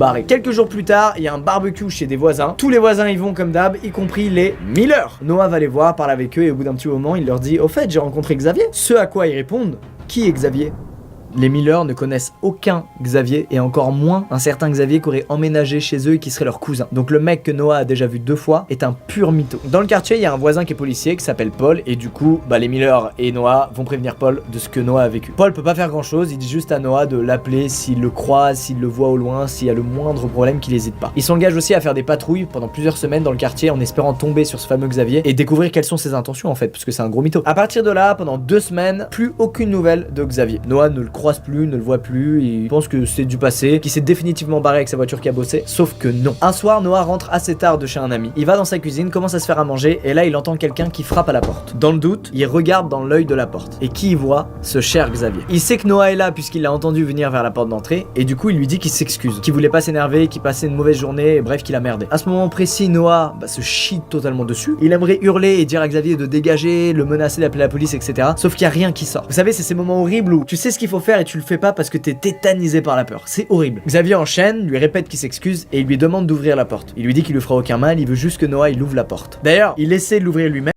barré. Quelques jours plus tard, il y a un barbecue chez des voisins. Tous les voisins y vont comme d'hab, y compris les Miller. Noah va les voir, parle avec eux et au bout d'un petit moment, il leur dit « Au fait, j'ai rencontré Xavier ». Ce à quoi ils répondent « Qui est Xavier ?» Les Miller ne connaissent aucun Xavier et encore moins un certain Xavier qui aurait emménagé chez eux et qui serait leur cousin. Donc le mec que Noah a déjà vu 2 fois est un pur mytho. Dans le quartier, il y a un voisin qui est policier qui s'appelle Paul et du coup, les Miller et Noah vont prévenir Paul de ce que Noah a vécu. Paul peut pas faire grand chose, il dit juste à Noah de l'appeler s'il le croise, s'il le voit au loin, s'il y a le moindre problème qu'il hésite pas. Il s'engage aussi à faire des patrouilles pendant plusieurs semaines dans le quartier en espérant tomber sur ce fameux Xavier et découvrir quelles sont ses intentions en fait, parce que c'est un gros mytho. À partir de là, pendant 2 semaines, plus aucune nouvelle de Xavier. Noah ne le croise plus, ne le voit plus, il pense que c'est du passé, qu'il s'est définitivement barré avec sa voiture qui a bossé, sauf que non. Un soir, Noah rentre assez tard de chez un ami. Il va dans sa cuisine, commence à se faire à manger, et là il entend quelqu'un qui frappe à la porte. Dans le doute, il regarde dans l'œil de la porte. Et qui y voit? Ce cher Xavier. Il sait que Noah est là puisqu'il l'a entendu venir vers la porte d'entrée, et du coup il lui dit qu'il s'excuse, qu'il voulait pas s'énerver, qu'il passait une mauvaise journée, et bref qu'il a merdé. À ce moment précis, Noah se chie totalement dessus. Il aimerait hurler et dire à Xavier de dégager, le menacer d'appeler la police, etc. Sauf qu'il y a rien qui sort. Vous savez, c'est ces moments horribles où tu sais ce qu'il faut faire et tu le fais pas parce que t'es tétanisé par la peur. C'est horrible. Xavier enchaîne, lui répète qu'il s'excuse et il lui demande d'ouvrir la porte. Il lui dit qu'il lui fera aucun mal, il veut juste que Noah il ouvre la porte. D'ailleurs, il essaie de l'ouvrir lui-même